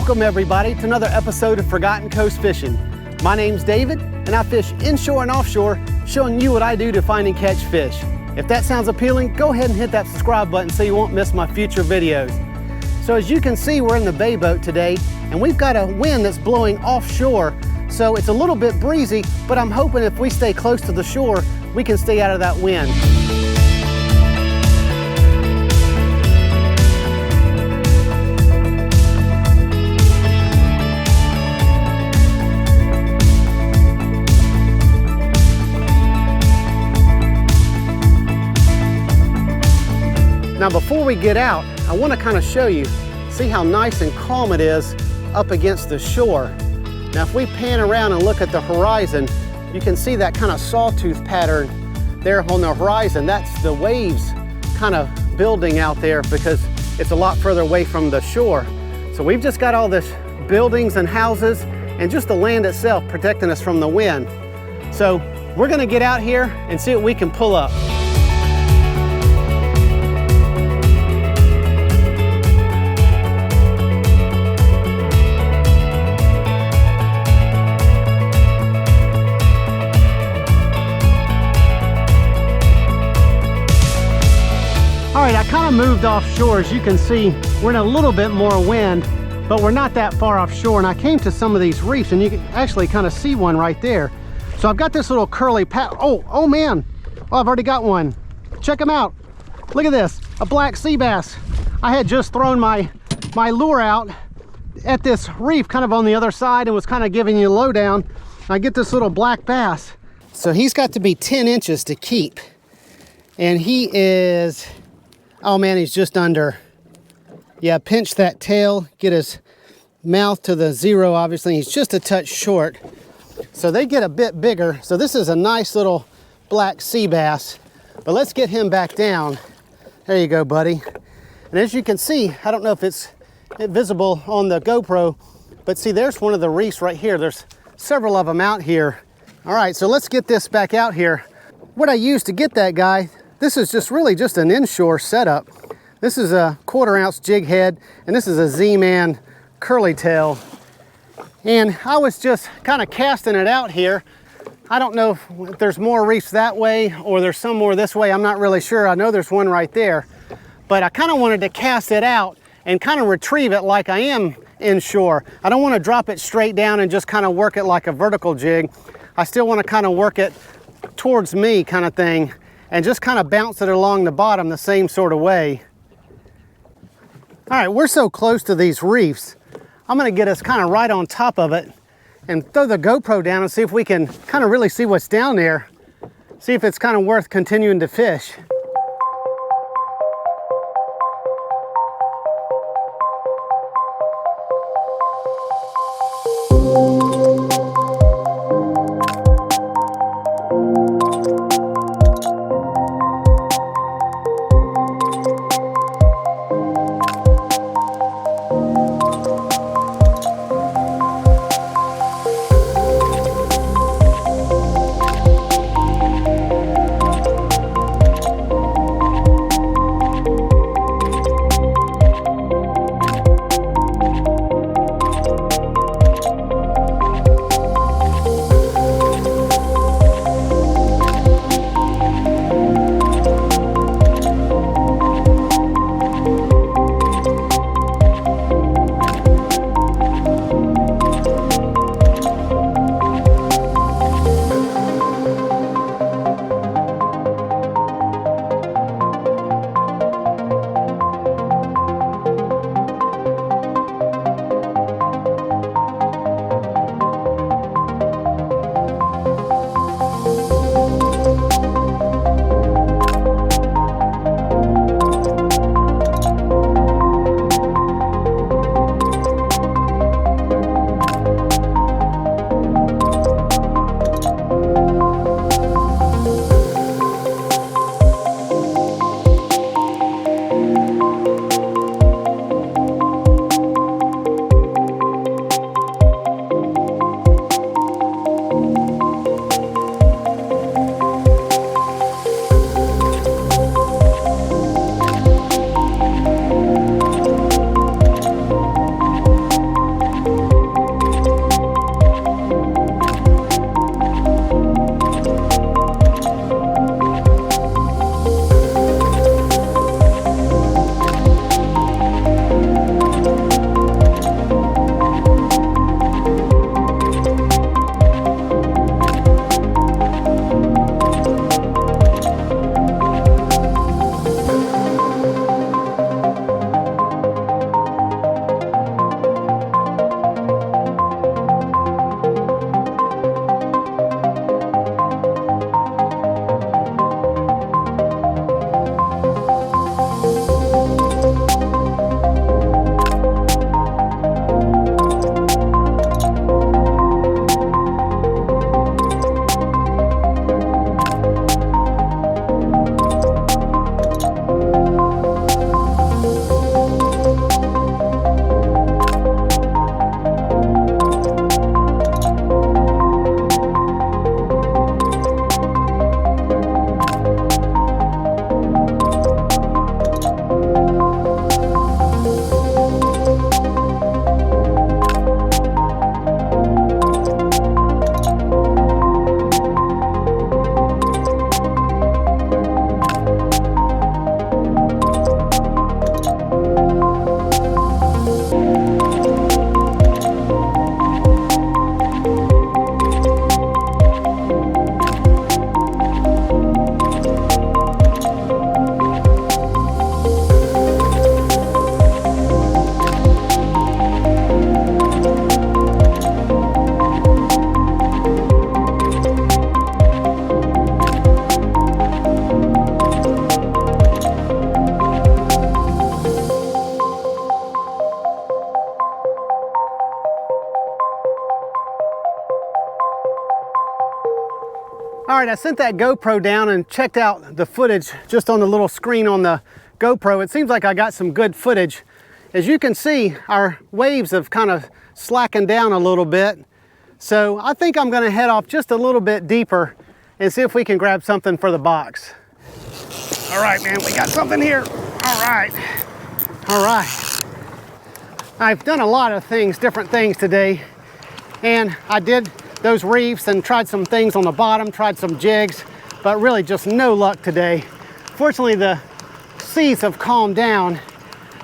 Welcome everybody to another episode of Forgotten Coast Fishing. My name's David and I fish inshore and offshore, showing you what I do to find and catch fish. If that sounds appealing, go ahead and hit that subscribe button so you won't miss my future videos. So as you can see, we're in the bay boat today and we've got a wind that's blowing offshore. So it's a little bit breezy, but I'm hoping if we stay close to the shore, we can stay out of that wind. Now before we get out, I want to kind of show you, see how nice and calm it is up against the shore. Now if we pan around and look at the horizon, you can see that kind of sawtooth pattern there on the horizon. That's the waves kind of building out there because it's a lot further away from the shore. So we've just got all this buildings and houses and just the land itself protecting us from the wind. So we're going to get out here and see what we can pull up. All right, I kind of moved offshore. As you can see, we're in a little bit more wind, but we're not that far offshore. And I came to some of these reefs and you can actually kind of see one right there. So I've got this little curly oh man. Oh, I've already got one. Check him out. Look at this, a black sea bass. I had just thrown my lure out at this reef kind of on the other side and was kind of giving you a lowdown. I get this little black bass. So he's got to be 10 inches to keep. And he is, oh man, he's just under. Yeah, pinch that tail, get his mouth to the zero, obviously. He's just a touch short. So they get a bit bigger. So this is a nice little black sea bass. But let's get him back down. There you go, buddy. And as you can see, I don't know if it's visible on the GoPro, but see, there's one of the reefs right here. There's several of them out here. All right, so let's get this back out here. What I used to get that guy, this is just really just an inshore setup. This is a 1/4 ounce jig head, and this is a Z-Man curly tail. And I was just kind of casting it out here. I don't know if there's more reefs that way or there's some more this way. I'm not really sure. I know there's one right there. But I kind of wanted to cast it out and kind of retrieve it like I am inshore. I don't want to drop it straight down and just kind of work it like a vertical jig. I still want to kind of work it towards me kind of thing, and just kind of bounce it along the bottom the same sort of way. All right, we're so close to these reefs. I'm gonna get us kind of right on top of it and throw the GoPro down and see if we can kind of really see what's down there. See if it's kind of worth continuing to fish. right, I sent that GoPro down and checked out the footage just on the little screen on the GoPro. It seems like I got some good footage. As you can see, our waves have kind of slackened down a little bit. So I think I'm gonna head off just a little bit deeper and see if we can grab something for the box. All right, man, we got something here. All right, all right. I've done a lot of things, different things today, and I did those reefs and tried some things on the bottom, tried some jigs, but really just no luck today. Fortunately, the seas have calmed down,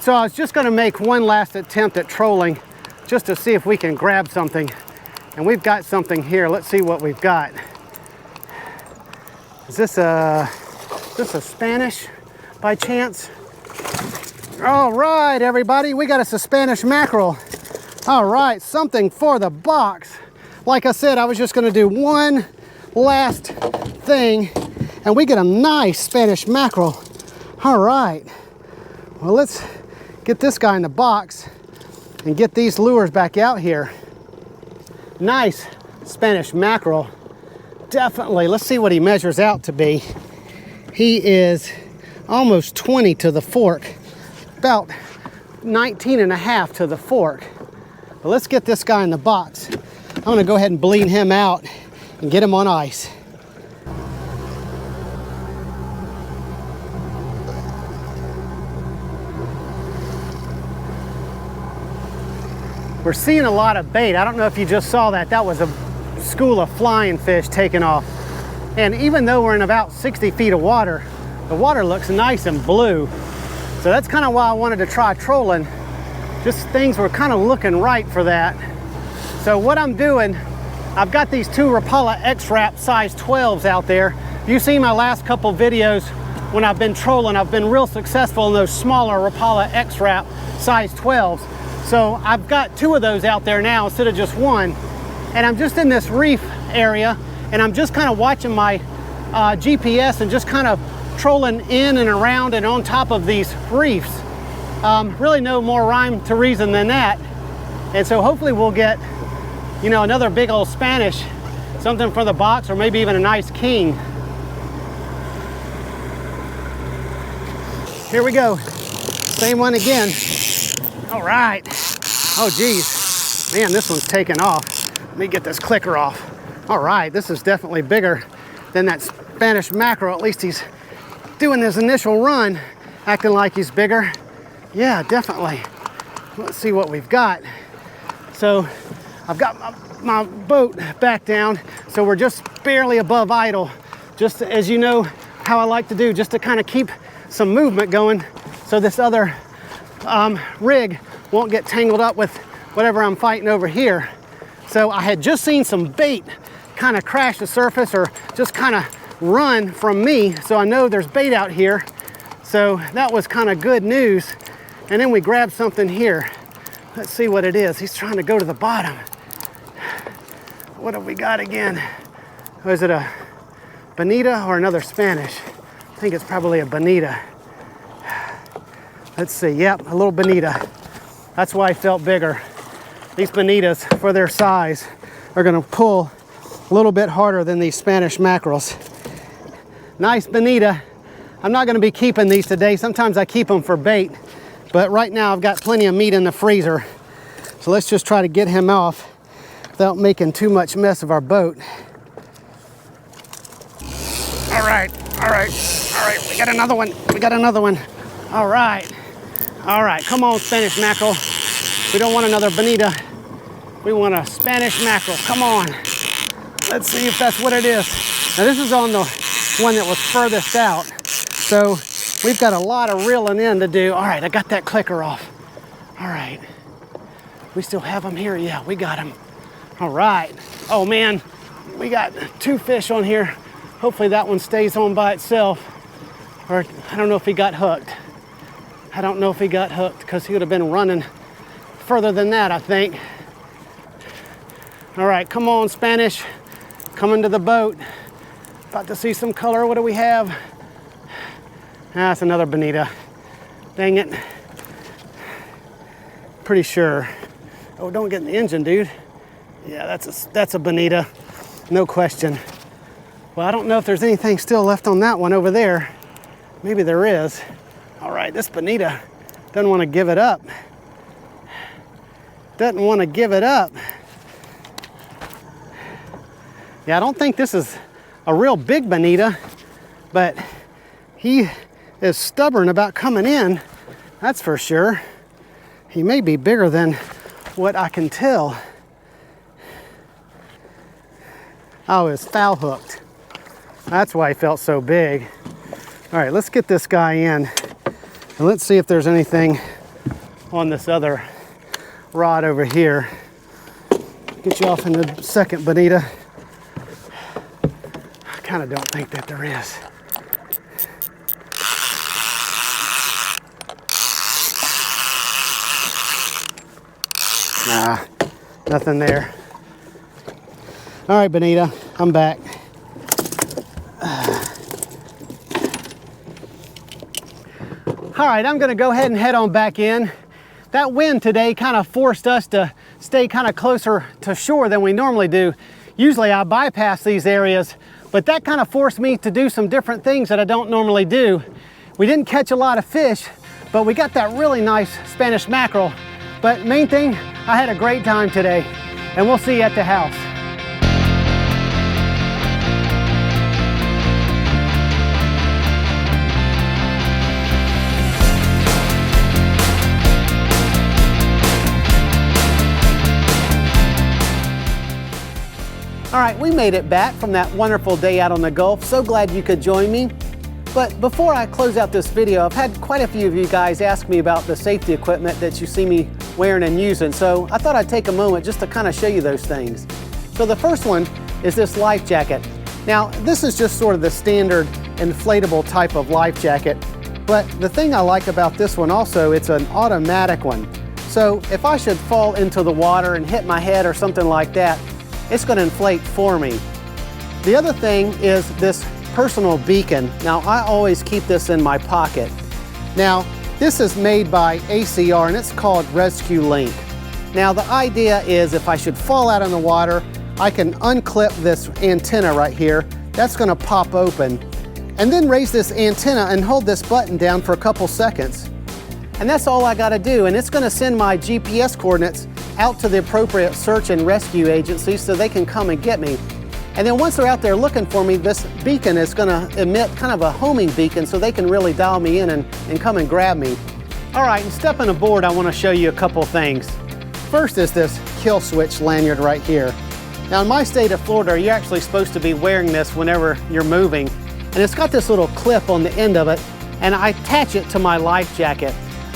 so I was just gonna make one last attempt at trolling just to see if we can grab something. And we've got something here. Let's see what we've got. Is this a Spanish by chance? All right, everybody, we got us a Spanish mackerel. All right, something for the box. Like I said, I was just gonna do one last thing and we get a nice Spanish mackerel. All right, well, let's get this guy in the box and get these lures back out here. Nice Spanish mackerel, definitely. Let's see what he measures out to be. He is almost 20 to the fork, about 19 and a half to the fork. But let's get this guy in the box. I'm gonna go ahead and bleed him out and get him on ice. We're seeing a lot of bait. I don't know if you just saw that. That was a school of flying fish taking off. And even though we're in about 60 feet of water, the water looks nice and blue. So that's kind of why I wanted to try trolling. Just things were kind of looking right for that. So what I'm doing, I've got these two Rapala X-Wrap size 12s out there. You've seen my last couple videos when I've been trolling. I've been real successful in those smaller Rapala X-Wrap size 12s. So I've got two of those out there now instead of just one. And I'm just in this reef area and I'm just kind of watching my GPS and just kind of trolling in and around and on top of these reefs. Really no more rhyme to reason than that. And so hopefully we'll get, you know, another big old Spanish, something for the box, or maybe even a nice king. Here we go. Same one again. All right. Oh geez, man, this one's taking off. Let me get this clicker off. All right, this is definitely bigger than that Spanish mackerel. At least he's doing his initial run, acting like he's bigger. Yeah, definitely. Let's see what we've got. So I've got my boat back down, so we're just barely above idle. Just as you know how I like to do, just to kind of keep some movement going so this other rig won't get tangled up with whatever I'm fighting over here. So I had just seen some bait kind of crash the surface or just kind of run from me. So I know there's bait out here. So that was kind of good news. And then we grabbed something here. Let's see what it is. He's trying to go to the bottom. What have we got again? Was it a bonita or another Spanish? I think it's probably a bonita. Let's see, yep, a little bonita. That's why I felt bigger. These bonitas, for their size, are gonna pull a little bit harder than these Spanish mackerels. Nice bonita. I'm not gonna be keeping these today. Sometimes I keep them for bait, but right now I've got plenty of meat in the freezer. So let's just try to get him off without making too much mess of our boat. All right, all right, all right, we got another one, we got another one. All right, come on, Spanish mackerel. We don't want another bonita. We want a Spanish mackerel, come on. Let's see if that's what it is. Now this is on the one that was furthest out. So we've got a lot of reeling in to do. All right, I got that clicker off. All right, we still have them here? Yeah, we got them. All right, oh man, we got two fish on here. Hopefully that one stays on by itself. Or I don't know if he got hooked. I don't know if he got hooked because he would have been running further than that, I think. All right, come on, Spanish. Coming to the boat. About to see some color. What do we have? That's another bonita. Dang it. Pretty sure. Oh, don't get in the engine, dude. Yeah, that's a bonita. No question. Well, I don't know if there's anything still left on that one over there. Maybe there is. All right, this bonita doesn't want to give it up. Doesn't want to give it up. Yeah, I don't think this is a real big bonita, but he is stubborn about coming in, that's for sure. He may be bigger than what I can tell. Oh, it's foul hooked. That's why he felt so big. All right, let's get this guy in and let's see if there's anything on this other rod over here. Get you off in the second bonita. I kind of don't think that there is. Nah, nothing there. All right, bonita, I'm back. All right, I'm gonna go ahead and head on back in. That wind today kind of forced us to stay kind of closer to shore than we normally do. Usually I bypass these areas, but that kind of forced me to do some different things that I don't normally do. We didn't catch a lot of fish, but we got that really nice Spanish mackerel. But main thing, I had a great time today, and we'll see you at the house. All right, we made it back from that wonderful day out on the Gulf. So glad you could join me. But before I close out this video, I've had quite a few of you guys ask me about the safety equipment that you see me wearing and using. So I thought I'd take a moment just to kind of show you those things. So the first one is this life jacket. Now, this is just sort of the standard inflatable type of life jacket. But the thing I like about this one also, it's an automatic one. So if I should fall into the water and hit my head or something like that, it's going to inflate for me. The other thing is this personal beacon. Now, I always keep this in my pocket. Now, this is made by ACR and it's called Rescue Link. Now, the idea is if I should fall out in the water, I can unclip this antenna right here. That's going to pop open. And then raise this antenna and hold this button down for a couple seconds. And that's all I got to do. And it's going to send my GPS coordinates out to the appropriate search and rescue agencies so they can come and get me. And then once they're out there looking for me, this beacon is going to emit kind of a homing beacon so they can really dial me in and come and grab me. All right, and stepping aboard, I want to show you a couple things. First is this kill switch lanyard right here. Now in my state of Florida, you're actually supposed to be wearing this whenever you're moving. And it's got this little clip on the end of it, and I attach it to my life jacket.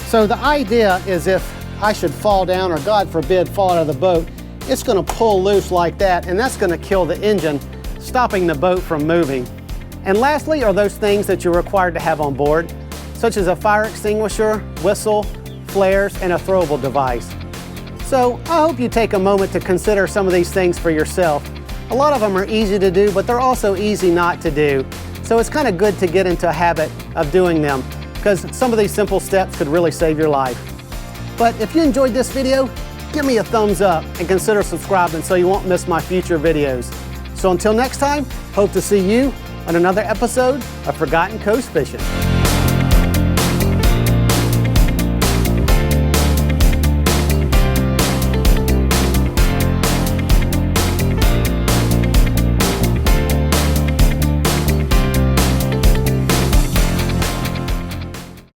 So the idea is if I should fall down or God forbid fall out of the boat, it's going to pull loose like that, and that's going to kill the engine, stopping the boat from moving. And lastly are those things that you're required to have on board, such as a fire extinguisher, whistle, flares, and a throwable device. So I hope you take a moment to consider some of these things for yourself. A lot of them are easy to do, but they're also easy not to do. So it's kind of good to get into a habit of doing them, because some of these simple steps could really save your life. But if you enjoyed this video, give me a thumbs up and consider subscribing so you won't miss my future videos. So until next time, hope to see you on another episode of Forgotten Coast Fishing.